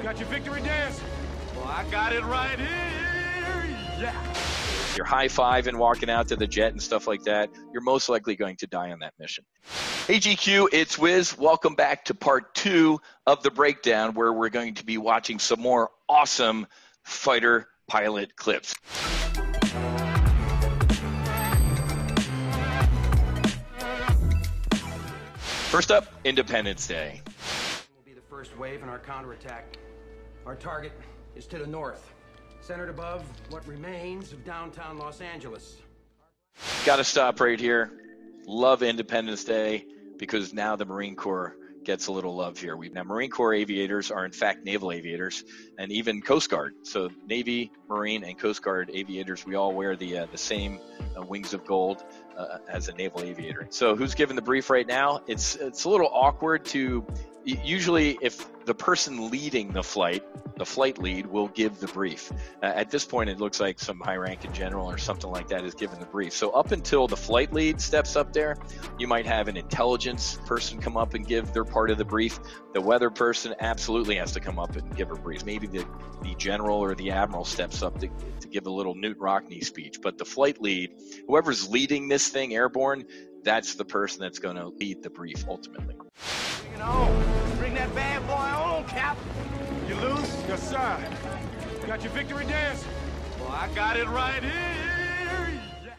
Got your victory dance? Well, I got it right here. Yeah. You're high-fiving, walking out to the jet and stuff like that, you're most likely going to die on that mission. Hey GQ, it's Wiz. Welcome back to part 2 of the breakdown, where we're going to be watching some more awesome fighter pilot clips. First up, Independence Day. Will be the first wave in our counterattack. Our target is to the north, centered above what remains of downtown Los Angeles. Got to stop right here. Love Independence Day because now the Marine Corps gets a little love here. Now, Marine Corps aviators are in fact naval aviators, and even Coast Guard. So Navy, Marine, and Coast Guard aviators, we all wear the same wings of gold as a naval aviator. So who's giving the brief right now? It's a little awkward to, usually if the person leading the flight lead will give the brief. At this point, it looks like some high-ranking general or something like that is giving the brief. So up until the flight lead steps up there, you might have an intelligence person come up and give their part of the brief. The weather person absolutely has to come up and give a brief. Maybe the general or the admiral steps up to give a little Newt Rockney speech. But the flight lead, whoever's leading this thing airborne, that's the person that's going to lead the brief ultimately. Bring it on. Bring that bad boy on, Cap. You lose? Yes, sir. Got your victory dance? Well, I got it right here. Yeah.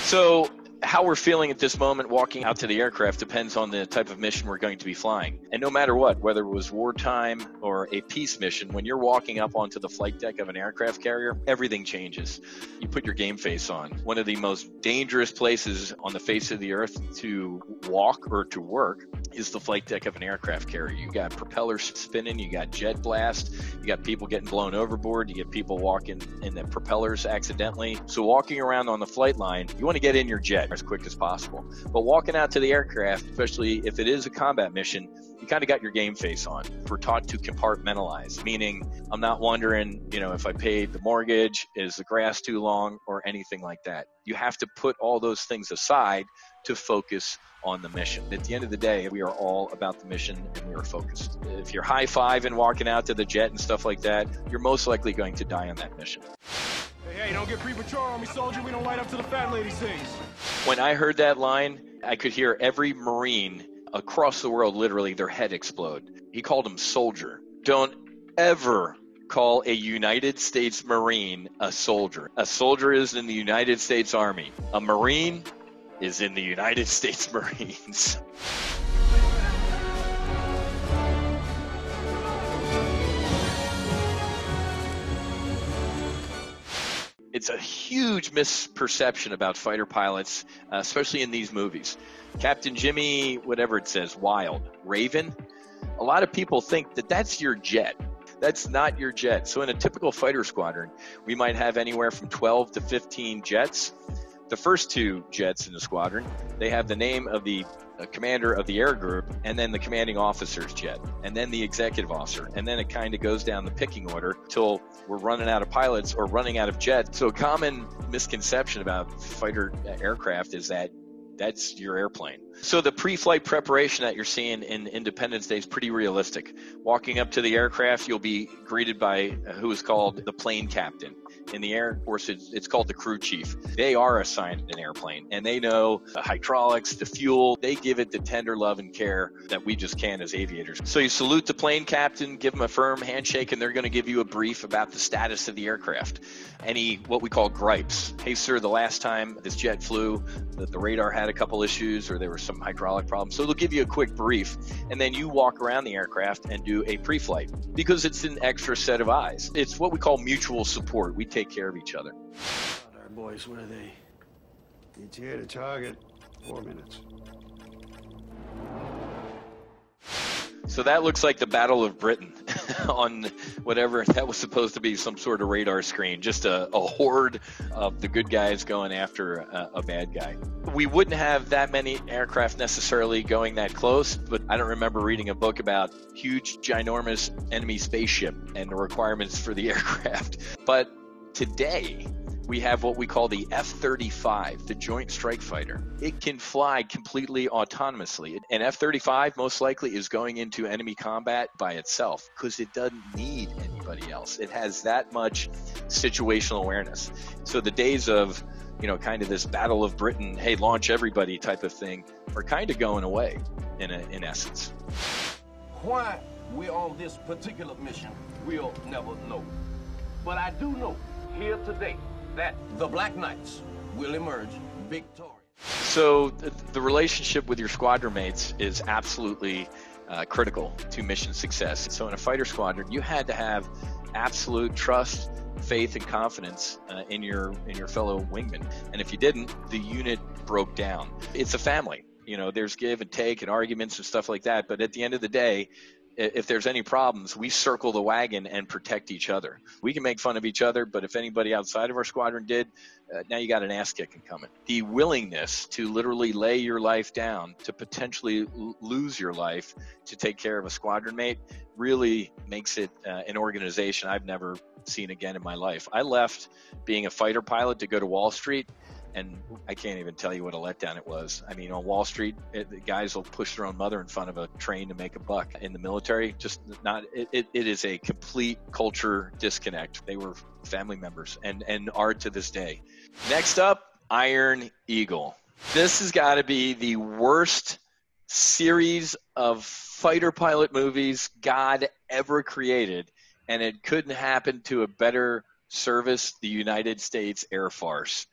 So how we're feeling at this moment walking out to the aircraft depends on the type of mission we're going to be flying. And no matter what, whether it was wartime or a peace mission, when you're walking up onto the flight deck of an aircraft carrier, everything changes. You put your game face on. One of the most dangerous places on the face of the earth to walk or to work is the flight deck of an aircraft carrier. You got propellers spinning, you got jet blast, you got people getting blown overboard, you get people walking in the propellers accidentally. So walking around on the flight line, you want to get in your jet as quick as possible. But walking out to the aircraft, especially if it is a combat mission, you kind of got your game face on. We're taught to compartmentalize, meaning I'm not wondering, if I paid the mortgage, is the grass too long, or anything like that. You have to put all those things aside to focus on the mission. At the end of the day, we are all about the mission and we are focused. If you're high-fiving, walking out to the jet and stuff like that, you're most likely going to die on that mission. Hey, don't get premature on me, soldier. We don't light up till the fat lady sings. When I heard that line, I could hear every Marine across the world, literally, their head explode. He called him soldier. Don't ever call a United States Marine a soldier. A soldier is in the United States Army. A Marine is in the United States Marines. It's a huge misperception about fighter pilots, especially in these movies. Captain Jimmy, whatever it says, Wild, Raven. A lot of people think that that's your jet. That's not your jet. So in a typical fighter squadron, we might have anywhere from 12 to 15 jets. The first 2 jets in the squadron, they have the name of the commander of the air group, and then the commanding officer's jet, and then the executive officer, and then it kind of goes down the picking order till we're running out of pilots or running out of jets. So a common misconception about fighter aircraft is that that's your airplane. So the pre-flight preparation that you're seeing in Independence Day is pretty realistic. Walking up to the aircraft, you'll be greeted by who is called the plane captain. In the Air Force, it's called the crew chief. They are assigned an airplane, and they know the hydraulics, the fuel. They give it the tender love and care that we just can't as aviators. So you salute the plane captain, give them a firm handshake, and they're going to give you a brief about the status of the aircraft. Any, what we call gripes. Hey, sir, the last time this jet flew, the radar had a couple issues, or there were some hydraulic problems. So they'll give you a quick brief, and then you walk around the aircraft and do a pre-flight because it's an extra set of eyes. It's what we call mutual support. We take care of each other. Our boys, where are they? ETA to target, 4 minutes. So that looks like the Battle of Britain on whatever that was supposed to be, some sort of radar screen, just a horde of the good guys going after a bad guy. We wouldn't have that many aircraft necessarily going that close, but I don't remember reading a book about huge, ginormous enemy spaceship and the requirements for the aircraft. But today, we have what we call the F-35, the Joint Strike Fighter. It can fly completely autonomously. An F-35 most likely is going into enemy combat by itself because it doesn't need anybody else. It has that much situational awareness. So the days of, kind of this Battle of Britain, hey, launch everybody type of thing are kind of going away in essence. Why we're on this particular mission, we'll never know. But I do know here today that the Black Knights will emerge victorious. So the relationship with your squadron mates is absolutely critical to mission success. So in a fighter squadron, you had to have absolute trust, faith, and confidence in your fellow wingmen. And if you didn't, the unit broke down. It's a family. There's give and take and arguments and stuff like that. But at the end of the day, if there's any problems, we circle the wagon and protect each other. We can make fun of each other, but if anybody outside of our squadron did, now you got an ass kicking coming. The willingness to literally lay your life down, to potentially lose your life to take care of a squadron mate, really makes it an organization I've never seen again in my life. I left being a fighter pilot to go to Wall Street, and I can't even tell you what a letdown it was. I mean, on Wall Street, the guys will push their own mother in front of a train to make a buck. In the military, just not. It is a complete culture disconnect. They were family members and are to this day. Next up, Iron Eagle. This has got to be the worst series of fighter pilot movies God ever created, and it couldn't happen to a better service, the United States Air Force.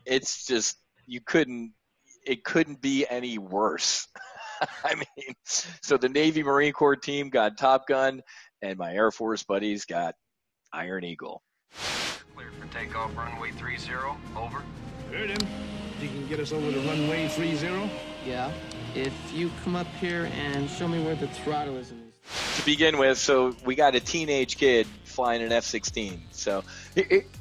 It's just, it couldn't be any worse. I mean, so the Navy Marine Corps team got Top Gun, and my Air Force buddies got Iron Eagle. Cleared for takeoff, runway 30, over. Heard him. You can get us over to runway 30? Yeah. If you come up here and show me where the throttle is in these. To begin with, so we got a teenage kid flying an F-16. So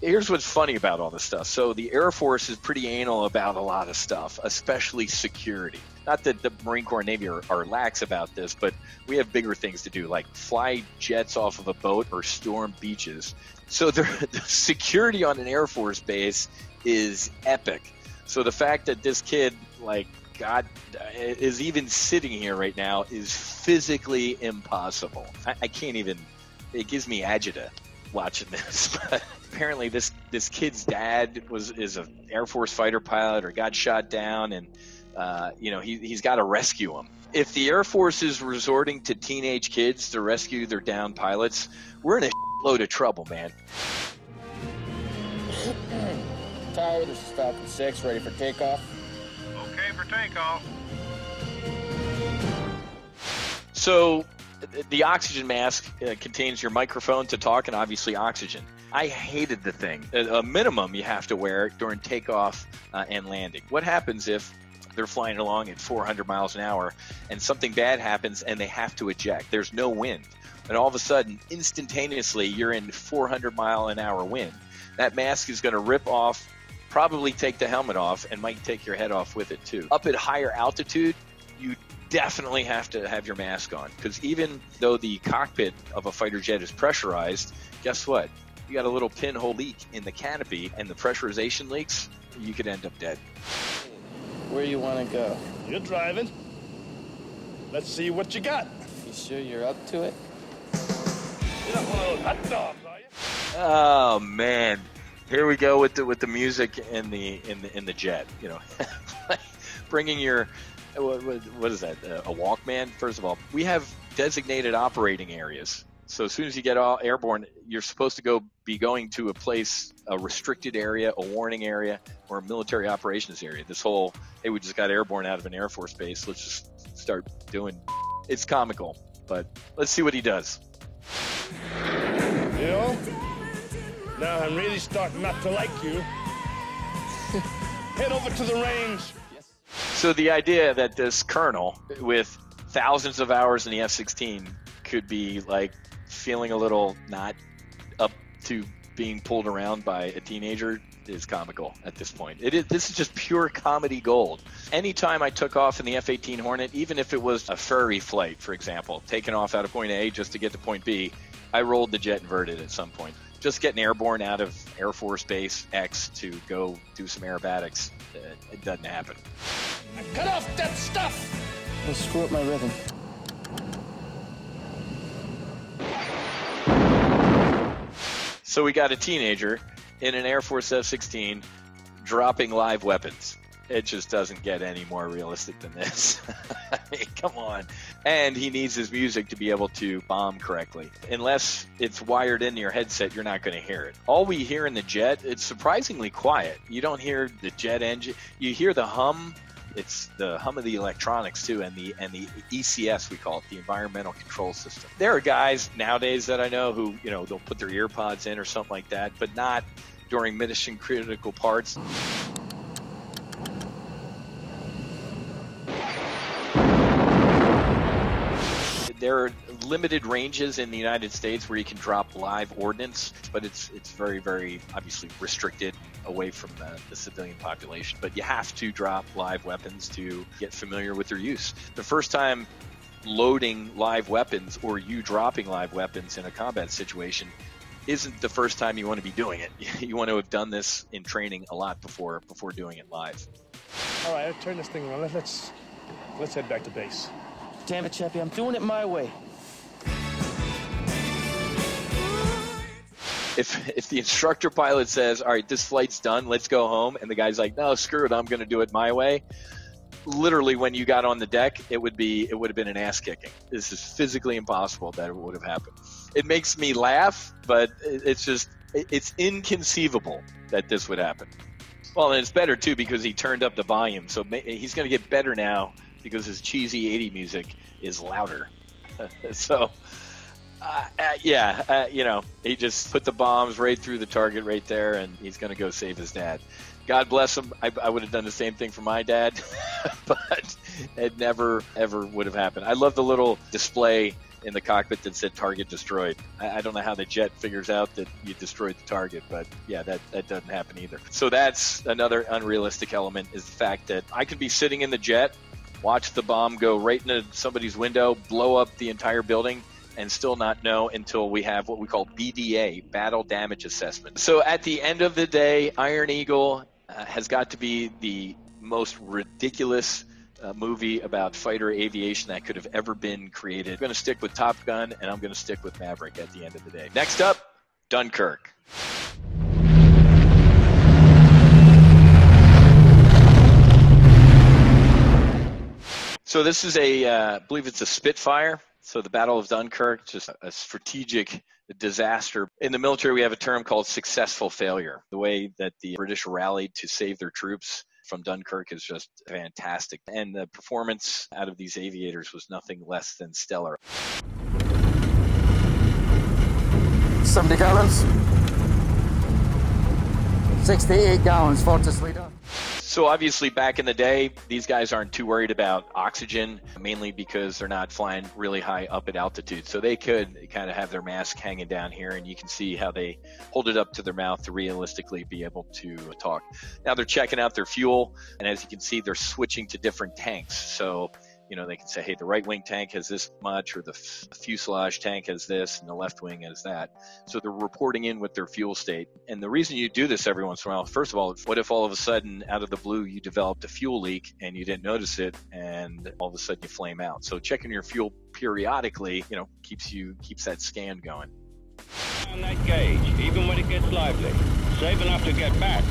here's what's funny about all this stuff. So the Air Force is pretty anal about a lot of stuff, especially security. Not that the Marine Corps and Navy are lax about this, but we have bigger things to do, like fly jets off of a boat or storm beaches. So the security on an Air Force base is epic. So the fact that this kid, God, is even sitting here right now is physically impossible. I can't even. It gives me agita watching this. But apparently, this kid's dad is an Air Force fighter pilot or got shot down, and he's got to rescue him. If the Air Force is resorting to teenage kids to rescue their downed pilots, we're in a load of trouble, man. Tower, this is Falcon 6, ready for takeoff. Okay for takeoff. So the oxygen mask contains your microphone to talk and obviously oxygen. I hated the thing. A minimum you have to wear during takeoff and landing. What happens if they're flying along at 400 miles an hour and something bad happens and they have to eject? There's no wind. And all of a sudden, instantaneously, you're in 400 mile an hour wind. That mask is going to rip off, probably take the helmet off, and might take your head off with it too. Up at higher altitude, you definitely have to have your mask on, because even though the cockpit of a fighter jet is pressurized, guess what? You got a little pinhole leak in the canopy, and the pressurization leaks, you could end up dead. Where you want to go? You're driving. Let's see what you got. You sure you're up to it? You're not one of those hot dogs, are you? Oh man, here we go with the music in the jet. Bringing your what is that? A Walkman? First of all, we have designated operating areas. So as soon as you get all airborne, you're supposed to be going to a place, a restricted area, a warning area, or a military operations area. This whole, hey, we just got airborne out of an Air Force base, let's just start doing. It's comical, but let's see what he does. Now I'm really starting not to like you. Head over to the range. So the idea that this colonel with thousands of hours in the F-16 could be feeling a little not up to being pulled around by a teenager is comical at this point. This is just pure comedy gold. Anytime I took off in the F-18 Hornet, even if it was a ferry flight, for example, taking off out of point A just to get to point B, I rolled the jet inverted at some point. Just getting airborne out of Air Force Base X to go do some aerobatics. It doesn't happen. Cut off that stuff! It'll screw up my rhythm. So we got a teenager in an Air Force F-16 dropping live weapons. It just doesn't get any more realistic than this. I mean, come on. And he needs his music to be able to bomb correctly. Unless it's wired into your headset, you're not going to hear it. All we hear in the jet, it's surprisingly quiet. You don't hear the jet engine. You hear the hum. It's the hum of the electronics too, and the ECS, we call it, the environmental control system. There are guys nowadays that I know who, they'll put their ear pods in or something like that, but not during mission critical parts. There are limited ranges in the United States where you can drop live ordnance, but it's very, very obviously restricted away from the civilian population. But you have to drop live weapons to get familiar with their use. The first time loading live weapons or you dropping live weapons in a combat situation isn't the first time you want to be doing it. You want to have done this in training a lot before doing it live. All right, I'll turn this thing around. Let's head back to base. Damn it, Chappie, I'm doing it my way. If the instructor pilot says, all right, this flight's done, let's go home, and the guy's like, no, screw it, I'm going to do it my way, literally when you got on the deck, it would have been an ass kicking. This is physically impossible that it would have happened. It makes me laugh, but it's inconceivable that this would happen. Well, and it's better too because he turned up the volume, so he's going to get better now because his cheesy 80 music is louder. So, he just put the bombs right through the target right there, and he's going to go save his dad. God bless him. I would have done the same thing for my dad, but it never, ever would have happened. I love the little display in the cockpit that said target destroyed. I don't know how the jet figures out that you destroyed the target, but yeah, that doesn't happen either. So that's another unrealistic element, is the fact that I could be sitting in the jet, watch the bomb go right into somebody's window, blow up the entire building, and still not know until we have what we call BDA, Battle Damage Assessment. So at the end of the day, Iron Eagle has got to be the most ridiculous movie about fighter aviation that could have ever been created. I'm going to stick with Top Gun, and I'm going to stick with Maverick at the end of the day. Next up, Dunkirk. So this is I believe it's a Spitfire. So the Battle of Dunkirk, just a strategic disaster. In the military, we have a term called successful failure. The way that the British rallied to save their troops from Dunkirk is just fantastic. And the performance out of these aviators was nothing less than stellar. 70 gallons. 68 gallons, Fortis leader. So obviously back in the day, these guys aren't too worried about oxygen, mainly because they're not flying really high up at altitude. So they could kind of have their mask hanging down here, and you can see how they hold it up to their mouth to realistically be able to talk. Now they're checking out their fuel, and as you can see, they're switching to different tanks. So they can say, hey, the right wing tank has this much, or the fuselage tank has this, and the left wing has that. So they're reporting in with their fuel state. And the reason you do this every once in a while, first of all, what if all of a sudden, out of the blue, you developed a fuel leak and you didn't notice it, and all of a sudden you flame out? So checking your fuel periodically, keeps that scan going. On that gauge, even when it gets lively, safe enough to get back.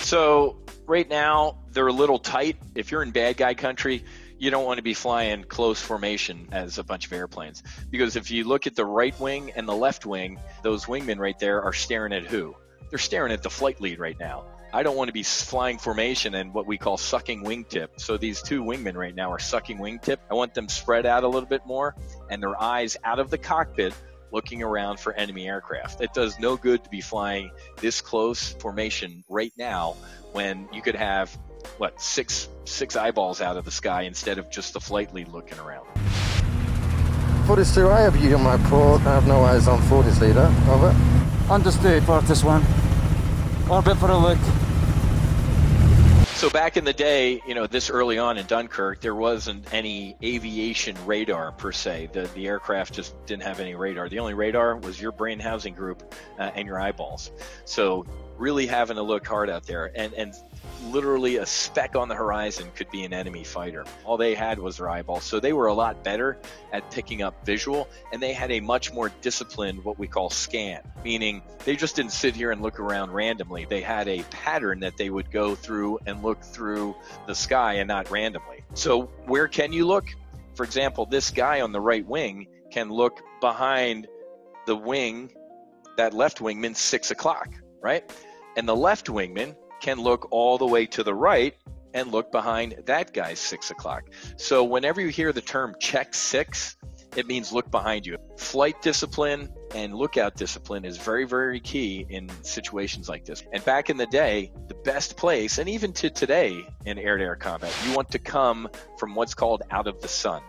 So right now, they're a little tight. If you're in bad guy country, you don't want to be flying close formation as a bunch of airplanes. Because if you look at the right wing and the left wing, those wingmen right there are staring at who? They're staring at the flight lead right now. I don't want to be flying formation and what we call sucking wingtip. So these two wingmen right now are sucking wingtip. I want them spread out a little bit more and their eyes out of the cockpit, looking around for enemy aircraft. It does no good to be flying this close formation right now when you could have, six eyeballs out of the sky instead of just the flight lead looking around. Fortis 2, I have you on my port. I have no eyes on Fortis leader. Over. Understood, Fortis 1. Orbit for a look. So back in the day, you know, this early on in Dunkirk, there wasn't any aviation radar per se. The aircraft just didn't have any radar. The only radar was your brain housing group and your eyeballs. So really having to look hard out there, and literally a speck on the horizon could be an enemy fighter. All they had was their eyeballs. So they were a lot better at picking up visual, and they had a much more disciplined, what we call scan, meaning they just didn't sit here and look around randomly. They had a pattern that they would go through and look through the sky and not randomly. So where can you look? For example, this guy on the right wing can look behind the wing, that left wingman, 6 o'clock, right? And the left wingman can look all the way to the right and look behind that guy's 6 o'clock. So whenever you hear the term check 6, it means look behind you. Flight discipline and lookout discipline is very, very key in situations like this. And back in the day, the best place, and even to today in air-to-air combat, you want to come from what's called out of the sun.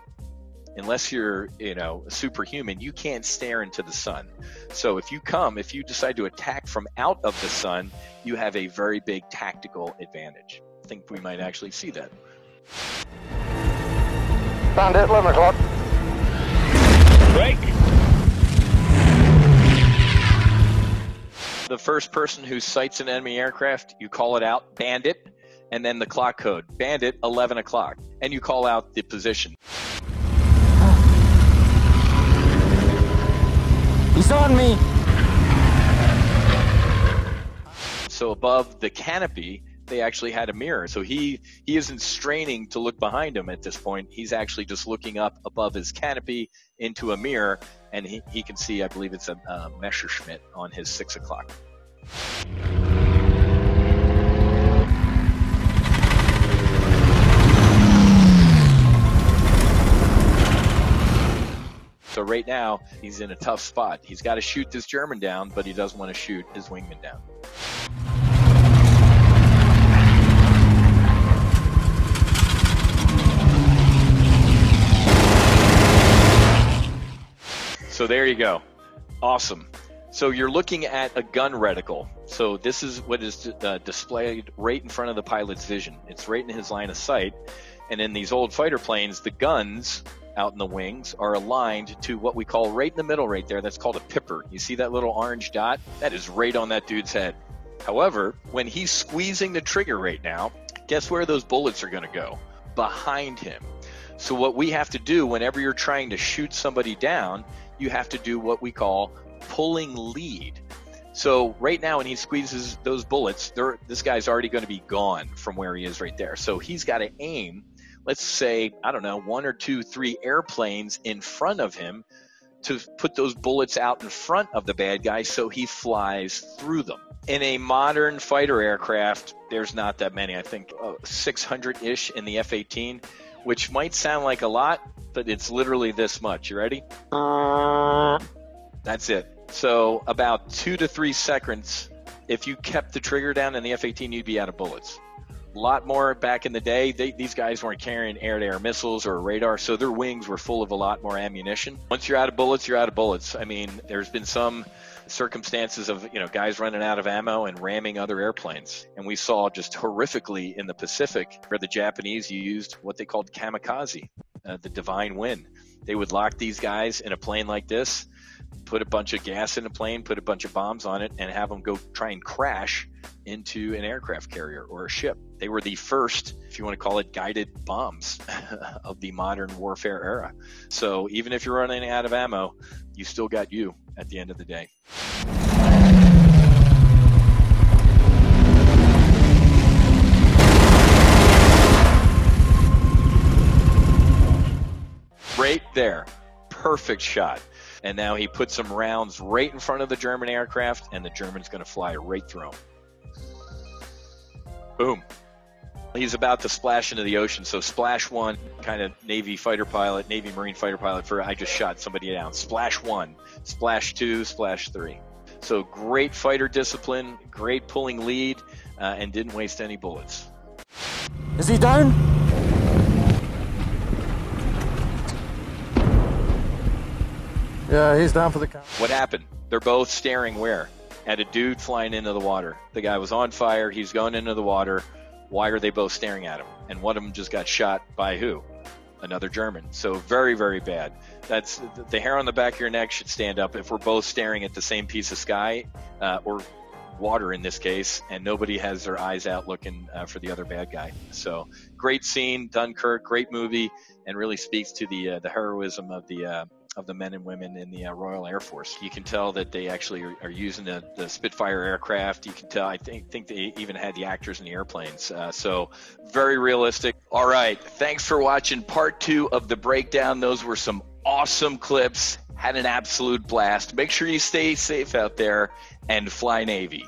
Unless you're, you know, a superhuman, you can't stare into the sun. So if you decide to attack from out of the sun, you have a very big tactical advantage. I think we might actually see that. Bandit, 11 o'clock. Break. The first person who sights an enemy aircraft, you call it out, bandit, and then the clock code, bandit, 11 o'clock, and you call out the position. He's on me! So above the canopy, they actually had a mirror. So he isn't straining to look behind him at this point. He's actually just looking up above his canopy into a mirror, and he can see, I believe it's a Messerschmitt on his 6 o'clock. So right now, he's in a tough spot. He's got to shoot this German down, but he doesn't want to shoot his wingman down. So there you go. Awesome. So you're looking at a gun reticle. So this is what is displayed right in front of the pilot's vision. It's right in his line of sight. And in these old fighter planes, the guns out in the wings are aligned to what we call right in the middle right there. That's called a pipper. You see that little orange dot? That is right on that dude's head. However, when he's squeezing the trigger right now, guess where those bullets are going to go? Behind him. So what we have to do whenever you're trying to shoot somebody down, you have to do what we call pulling lead. So right now when he squeezes those bullets, this guy's already going to be gone from where he is right there. So he's got to aim, let's say, I don't know, 1 or 2, 3 airplanes in front of him to put those bullets out in front of the bad guy so he flies through them. In a modern fighter aircraft, there's not that many. I think 600-ish in the F-18, which might sound like a lot, but it's literally this much. You ready? That's it. So about 2 to 3 seconds, if you kept the trigger down in the F-18, you'd be out of bullets. A lot more back in the day. These guys weren't carrying air-to-air missiles or radar, so their wings were full of a lot more ammunition. Once you're out of bullets, you're out of bullets. I mean, there's been some circumstances of, you know, guys running out of ammo and ramming other airplanes. And we saw just horrifically in the Pacific where the Japanese used what they called kamikaze, the divine wind. They would lock these guys in a plane like this, put a bunch of gas in a plane, put a bunch of bombs on it, and have them go try and crash into an aircraft carrier or a ship. They were the first, if you want to call it, guided bombs of the modern warfare era. So even if you're running out of ammo, you still got you at the end of the day. Right there. Perfect shot. And now he put some rounds right in front of the German aircraft, and the German's going to fly right through him. Boom. He's about to splash into the ocean. So splash 1, kind of Navy fighter pilot, Navy Marine fighter pilot for I just shot somebody down. Splash 1, splash 2, splash 3. So great fighter discipline, great pulling lead, and didn't waste any bullets. Is he down? Yeah, he's down for the count. What happened? They're both staring where? At a dude flying into the water. The guy was on fire. He's going into the water. Why are they both staring at him? And one of them just got shot by who? Another German. So very, very bad. That's the hair on the back of your neck should stand up if we're both staring at the same piece of sky, or water in this case, and nobody has their eyes out looking for the other bad guy. So great scene, Dunkirk, great movie, and really speaks to the heroism of the men and women in the Royal Air Force. You can tell that they actually are using the Spitfire aircraft. You can tell, I think they even had the actors in the airplanes. So very realistic. All right, thanks for watching part 2 of the breakdown. Those were some awesome clips. Had an absolute blast. Make sure you stay safe out there and fly Navy.